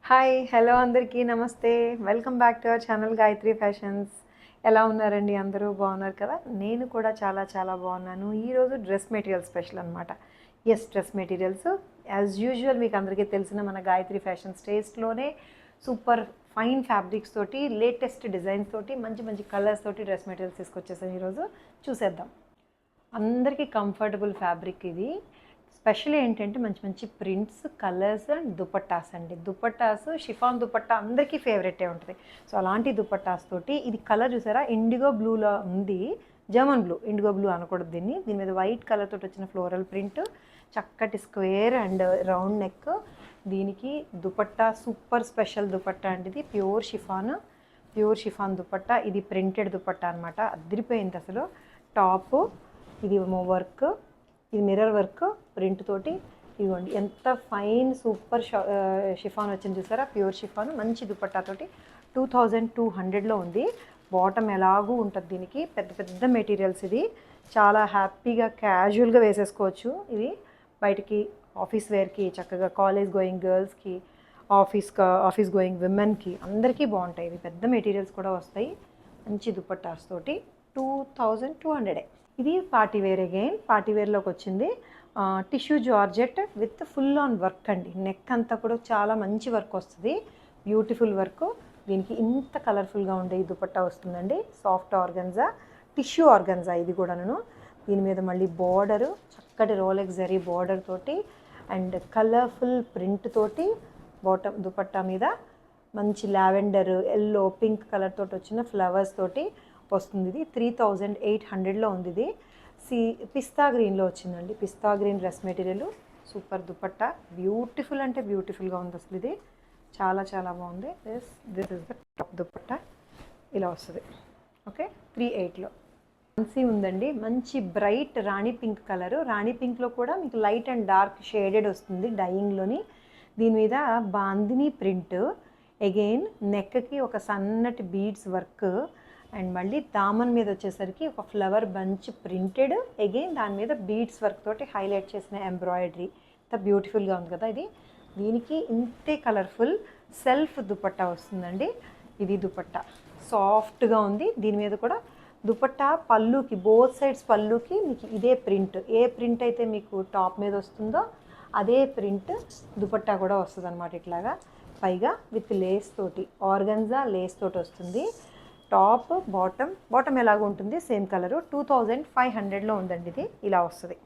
Hi hello అందరికీ నమస్తే. Welcome back to our channel Gayatri fashions. ఎలా ఉన్నారండి? అందరూ బాగున్నారు కదా? నేను కూడా చాలా చాలా బాగున్నాను. ఈరోజు డ్రెస్ మెటీరియల్ స్పెషల్ అనమాట. డ్రెస్ మెటీరియల్స్ యాజ్ యూజువల్ మీకు అందరికీ తెలిసిన మన గాయత్రి ఫ్యాషన్స్ టేస్ట్లోనే సూపర్ ఫైన్ ఫ్యాబ్రిక్స్ తోటి, లేటెస్ట్ డిజైన్స్ తోటి, మంచి మంచి కలర్స్ తోటి డ్రెస్ మెటీరియల్స్ తీసుకొచ్చేసాను. ఈరోజు చూసేద్దాం. అందరికీ కంఫర్టబుల్ ఫ్యాబ్రిక్ ఇది. స్పెషల్ ఏంటంటే మంచి మంచి ప్రింట్స్, కలర్స్ అండ్ దుపట్టాస్ అండి. దుపట్టాస్ షిఫాన్ దుపట్టా అందరికీ ఫేవరెటే ఉంటుంది. సో అలాంటి దుపట్టాస్ తోటి ఇది కలర్ చూసారా, ఇండిగో బ్లూలో ఉంది. జర్మన్ బ్లూ, ఇండిగో బ్లూ అనకూడదు దీన్ని. దీని మీద వైట్ కలర్ తోటి వచ్చిన ఫ్లోరల్ ప్రింట్, చక్కటి స్క్వేర్ అండ్ రౌండ్ నెక్. దీనికి దుపట్టా సూపర్ స్పెషల్ దుపట్టా అండి. ఇది ప్యూర్ షిఫాన్ దుపట్టా. ఇది ప్రింటెడ్ దుపట్టా అనమాట. అదిరిపోయింది అసలు. టాప్ ఇది వర్క్, ఇది మిర్రర్ వర్క్ ప్రింట్ తోటి. ఇదిగోండి ఎంత ఫైన్ సూపర్ షిఫాన్ వచ్చింది చూసారా, ప్యూర్ షిఫాన్. మంచి దుపట్టాతోటి 2200లో ఉంది. బాటమ్ ఎలాగూ ఉంటుంది దీనికి. పెద్ద పెద్ద మెటీరియల్స్. ఇది చాలా హ్యాపీగా క్యాజువల్గా వేసేసుకోవచ్చు. ఇది బయటికి ఆఫీస్ వేర్కి, చక్కగా కాలేజ్ గోయింగ్ గర్ల్స్కి, ఆఫీస్ గోయింగ్ విమెన్కి అందరికీ బాగుంటాయి. ఇవి పెద్ద మెటీరియల్స్ కూడా వస్తాయి. మంచి దుపట్టాస్ తోటి 2200. ఇది పార్టీ వేర్. అగైన్ పార్టీ వేర్లోకి వచ్చింది. Tissue georgette with full on work అండి. నెక్ అంతా కూడా చాలా మంచి వర్క్ వస్తుంది, బ్యూటిఫుల్ వర్క్. దీనికి ఇంత కలర్ఫుల్గా ఉండే ఈ దుపట్టా వస్తుందండి. సాఫ్ట్ ఆర్గన్జా, టిష్యూ ఆర్గన్జా ఇది కూడాను. దీని మీద మళ్ళీ బార్డరు, చక్కటి రోలెక్స్ జరీ బార్డర్ తోటి అండ్ కలర్ఫుల్ ప్రింట్ తోటి బాటమ్ దుపట్టా మీద మంచి లావెండర్, ఎల్లో, పింక్ కలర్ తోటి వచ్చిన ఫ్లవర్స్ తోటి వస్తుంది. ఇది 3800లో ఉంది. ఇది పిస్తా గ్రీన్లో వచ్చిందండి. Pista green dress material, super dupatta. Beautiful అంటే బ్యూటిఫుల్గా ఉంది అసలు. ఇది చాలా చాలా బాగుంది. This is the top dupatta. ఇలా వస్తుంది. ఓకే, 38లో ఫ్యాన్సీ ఉందండి. మంచి bright rani pink colour. Rani పింక్లో కూడా మీకు లైట్ అండ్ డార్క్ షేడెడ్ వస్తుంది డైయింగ్లోని. దీని మీద బాందిని ప్రింట్. అగైన్ నెక్కి ఒక సన్నటి బీడ్స్ వర్క్ అండ్ మళ్ళీ దామన్ మీద వచ్చేసరికి ఒక ఫ్లవర్ బంచ్ ప్రింటెడ్. అగైన్ దాని మీద బీడ్స్ వర్క్ తోటి హైలైట్ చేసిన ఎంబ్రాయిడరీ. ఇంత బ్యూటిఫుల్గా ఉంది కదా ఇది. దీనికి ఇంతే కలర్ఫుల్ సెల్ఫ్ దుపట్టా వస్తుందండి. ఇది దుపట్టా సాఫ్ట్గా ఉంది. దీని మీద కూడా దుపట్టా పళ్ళుకి, బోత్ సైడ్స్ పళ్ళుకి మీకు ఇదే ప్రింట్. ఏ ప్రింట్ అయితే మీకు టాప్ మీద వస్తుందో అదే ప్రింట్ దుపట్టా కూడా వస్తుంది అనమాట. ఇట్లాగా పైగా విత్ లేస్ తోటి, ఆర్గన్జా లేస్ తోటి వస్తుంది. టాప్ బాటమ్ ఎలాగ ఉంటుంది, సేమ్ కలరు. 2500లో ఉందండి. ఇది ఇలా వస్తుంది.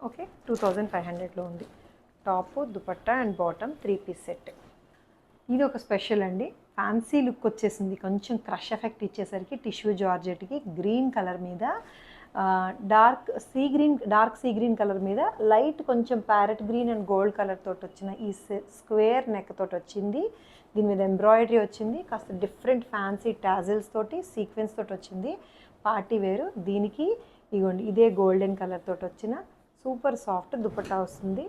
ఓకే, 2500లో ఉంది. Top, dupatta and bottom 3 piece set. ఇది ఒక స్పెషల్ అండి. ఫ్యాన్సీ లుక్ వచ్చేసింది. కొంచెం క్రష్ ఎఫెక్ట్ ఇచ్చేసరికి టిష్యూ జార్జెట్కి గ్రీన్ కలర్ మీద డార్క్ సీ గ్రీన్ కలర్ మీద లైట్ కొంచెం parrot green and gold colour తోటి వచ్చిన ఈ స్క్వేర్ నెక్ తోటి వచ్చింది. దీని మీద ఎంబ్రాయిడరీ వచ్చింది. కాస్త డిఫరెంట్ ఫ్యాన్సీ టాజిల్స్ తోటి, సీక్వెన్స్ తోటి వచ్చింది. పార్టీ వేరు. దీనికి ఇగోండి ఇదే గోల్డెన్ కలర్ తోటి వచ్చిన సూపర్ సాఫ్ట్ దుపట్టా వస్తుంది.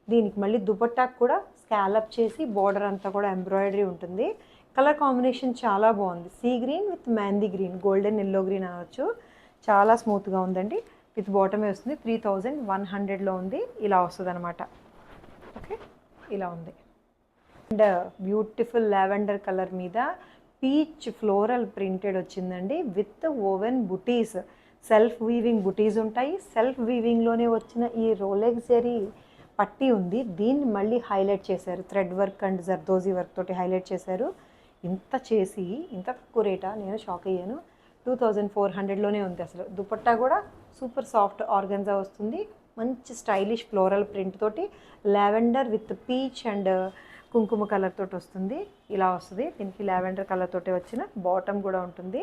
దీనికి మళ్ళీ దుపట్టాకు కూడా స్కాలప్ చేసి బార్డర్ అంతా కూడా ఎంబ్రాయిడరీ ఉంటుంది. కలర్ కాంబినేషన్ చాలా బాగుంది. Sea green with mehndi green, golden yellow green అనవచ్చు. చాలా స్మూత్గా ఉందండి. విత్ బాటమే వస్తుంది. 3100లో ఉంది. ఇలా వస్తుంది అనమాట. ఓకే, ఇలా ఉంది. అండ్ బ్యూటిఫుల్ లావెండర్ కలర్ మీద పీచ్ ఫ్లోరల్ ప్రింటెడ్ వచ్చిందండి. With oven buttis, self weaving బుటీస్ ఉంటాయి. సెల్ఫ్ వీవింగ్లోనే వచ్చిన ఈ రోలెక్స్ జరీ పట్టీ ఉంది. దీన్ని మళ్ళీ హైలైట్ చేశారు. Thread work and zardozi work తోటి హైలైట్ చేశారు. ఇంత చేసి ఇంత తక్కువ రేటా, నేను షాక్ అయ్యాను. 2400లోనే ఉంది అసలు. దుపట్టా కూడా సూపర్ సాఫ్ట్ ఆర్గన్జా వస్తుంది. మంచి స్టైలిష్ ఫ్లోరల్ ప్రింట్ తోటి లావెండర్ విత్ పీచ్ అండ్ కుంకుమ కలర్ తోటి వస్తుంది. ఇలా వస్తుంది. దీనికి లావెండర్ కలర్ తోటి వచ్చిన బాటమ్ కూడా ఉంటుంది.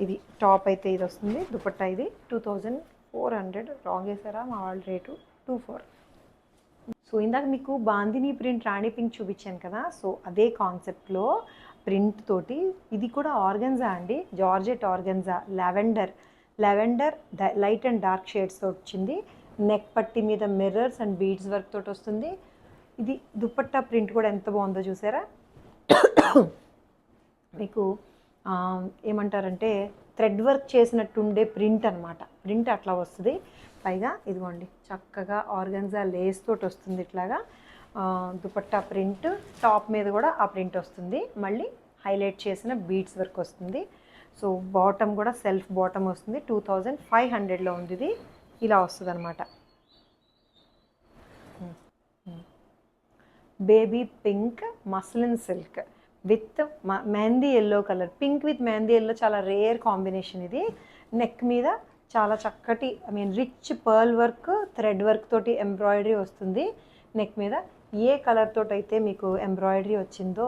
ఇది టాప్ అయితే ఇది వస్తుంది. దుపట్టా ఇది 2400. రాంగ్ వేసారా మా వాళ్ళ రేటు 24. సో ఇందాక మీకు బాందిని ప్రింట్ రాణి పింక్ చూపించాను కదా. సో అదే కాన్సెప్ట్లో ప్రింట్ తోటి ఇది కూడా ఆర్గన్జా అండి. Georgette organza, lavender light and dark shades తోటి వచ్చింది. నెక్ పట్టి మీద మిర్రర్స్ అండ్ బీడ్స్ వర్క్ తోటి వస్తుంది. ఇది దుపట్టా ప్రింట్ కూడా ఎంత బాగుందో చూసారా. మీకు ఏమంటారంటే థ్రెడ్ వర్క్ చేసినట్టుండే ప్రింట్ అనమాట. ప్రింట్ అట్లా వస్తుంది. పైగా ఇదిగోండి చక్కగా ఆర్గన్జా లేస్ తోటి వస్తుంది. ఇట్లాగా దుపట్టా ప్రింట్, టాప్ మీద కూడా ఆ ప్రింట్ వస్తుంది, మళ్ళీ హైలైట్ చేసిన బీడ్స్ వర్క్ వస్తుంది. సో బాటమ్ కూడా సెల్ఫ్ బాటమ్ వస్తుంది. 2500లో ఉంది ఇది. ఇలా వస్తుంది అనమాట. Baby pink muslin silk with mehndi yellow colour. Pink with mehndi yellow చాలా రేర్ కాంబినేషన్ ఇది. నెక్ మీద చాలా చక్కటి rich pearl work, thread work తోటి ఎంబ్రాయిడరీ వస్తుంది. నెక్ మీద ఏ కలర్ తోటి అయితే మీకు ఎంబ్రాయిడరీ వచ్చిందో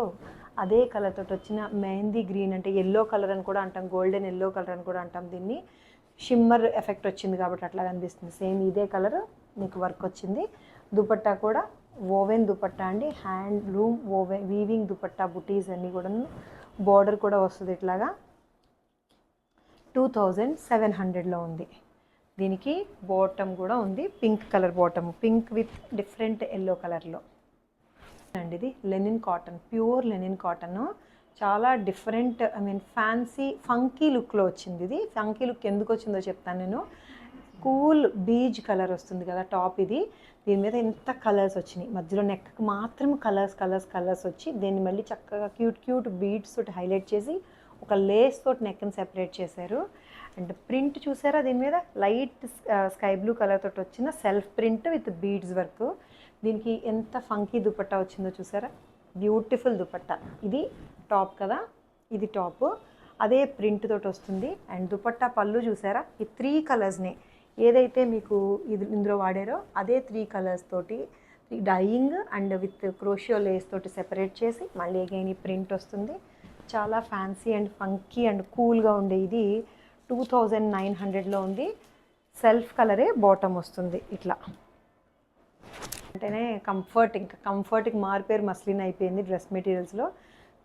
అదే కలర్ తోటి వచ్చిన మెహందీ గ్రీన్, అంటే ఎల్లో కలర్ అని కూడా అంటాం, గోల్డెన్ ఎల్లో కలర్ అని కూడా అంటాం దీన్ని. షిమ్మర్ ఎఫెక్ట్ వచ్చింది కాబట్టి అట్లా కనిపిస్తుంది. సేమ్ ఇదే కలర్ మీకు వర్క్ వచ్చింది. దుపట్టా కూడా ఓవెన్ దుపట్టా అండి, హ్యాండ్లూమ్ ఓవెన్ వీవింగ్ దుపట్టా, బుటీస్ అన్నీ కూడా. బార్డర్ కూడా వస్తుంది ఇట్లాగా. 2700లో ఉంది. దీనికి బాటమ్ కూడా ఉంది, pink colour bottom, pink with different yellow కలర్లో అండి. ఇది linen cotton, pure linen cotton, చాలా డిఫరెంట్ ఫ్యాన్సీ ఫంకీ లుక్లో వచ్చింది ఇది. ఫంకీ లుక్ ఎందుకు వచ్చిందో చెప్తాను నేను. కూల్ బీజ్ కలర్ వస్తుంది కదా టాప్ ఇది, దీని మీద ఎంత కలర్స్ వచ్చినాయి, మధ్యలో నెక్కి మాత్రం కలర్స్ వచ్చి దీన్ని మళ్ళీ చక్కగా క్యూట్ బీడ్స్ తోటి హైలైట్ చేసి ఒక లేస్ తోటి నెక్ని సెపరేట్ చేశారు. అండ్ ప్రింట్ చూసారా, దీని మీద లైట్ స్కై బ్లూ కలర్ తోటి వచ్చిన self print with beads work. దీనికి ఎంత ఫంకీ దుపట్టా వచ్చిందో చూసారా, బ్యూటిఫుల్ దుపట్టా. ఇది టాప్ కదా, ఇది టాప్, అదే ప్రింట్ తోటి వస్తుంది. అండ్ దుపట్టా పళ్ళు చూసారా, ఈ 3 కలర్స్ని ఏదైతే మీకు ఇందులో వాడారో అదే 3 కలర్స్ తోటి dyeing and with crochet lace తోటి సెపరేట్ చేసి మళ్ళీ అగైన్ ఈ ప్రింట్ వస్తుంది. చాలా ఫ్యాన్సీ అండ్ ఫంకీ అండ్ కూల్గా ఉండే ఇది 2900లో ఉంది. సెల్ఫ్ కలరే బాటమ్ వస్తుంది ఇట్లా. అంటేనే కంఫర్టింగ్ మారిపోయారు, మస్లిన్ అయిపోయింది డ్రెస్ మెటీరియల్స్లో.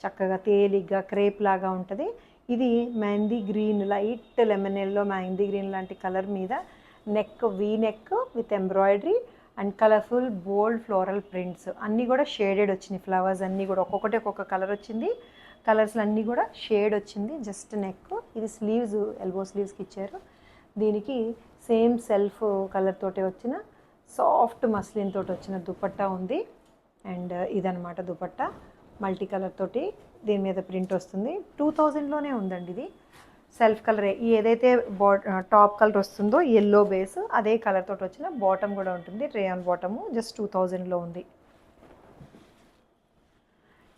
చక్కగా తేలిగ్గా క్రేప్ లాగా ఉంటుంది. ఇది mehndi green, light lemon yellow mehndi green లాంటి కలర్ మీద neck, V neck with embroidery and colourful bold floral prints అన్నీ కూడా షేడెడ్ వచ్చినాయి. ఫ్లవర్స్ అన్నీ కూడా ఒక్కొక్కటి ఒక్కొక్క కలర్ వచ్చింది. కలర్స్ అన్నీ కూడా షేడ్ వచ్చింది. Just neck. ఇది స్లీవ్స్, ఎల్బో స్లీవ్స్కి ఇచ్చారు. దీనికి సేమ్ సెల్ఫ్ కలర్ తోటి వచ్చిన సాఫ్ట్ మస్లిన్ తోటి వచ్చిన దుపట్టా ఉంది. అండ్ ఇదనమాట దుపట్టా, మల్టీ కలర్ తోటి దీని మీద ప్రింట్ వస్తుంది. 2000లోనే ఉందండి ఇది. సెల్ఫ్ కలరే, ఏదైతే టాప్ కలర్ వస్తుందో ఎల్లో బేస్, అదే కలర్ తోటి వచ్చిన బాటమ్ కూడా ఉంటుంది, రేయాన్ బాటము. జస్ట్ 2000లో ఉంది.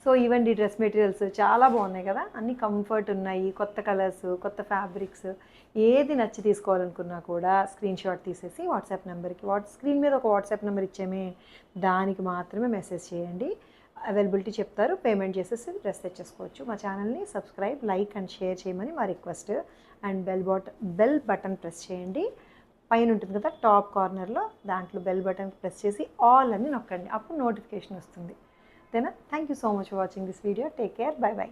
సో ఇవండి డ్రెస్ మెటీరియల్స్, చాలా బాగున్నాయి కదా, అన్నీ కంఫర్ట్ ఉన్నాయి, కొత్త కలర్స్, కొత్త ఫ్యాబ్రిక్స్. ఏది నచ్చి తీసుకోవాలనుకున్నా కూడా స్క్రీన్ షాట్ తీసేసి వాట్సాప్ నెంబర్కి, స్క్రీన్ మీద ఒక వాట్సాప్ నెంబర్ ఇచ్చామే, దానికి మాత్రమే మెసేజ్ చేయండి. అవైలబిలిటీ చెప్తారు, పేమెంట్ చేసేసి డ్రెస్ తెచ్చేసుకోవచ్చు. మా ఛానల్ని సబ్స్క్రైబ్, లైక్ అండ్ షేర్ చేయమని మా request. And bell button press చేయండి. పైన ఉంటుంది కదా టాప్ కార్నర్లో, దాంట్లో బెల్ బటన్ ప్రెస్ చేసి ఆల్ అని నొక్కండి, అప్పుడు నోటిఫికేషన్ వస్తుంది. ఓకేనా? Thank you so much for watching this video. Take care. By by.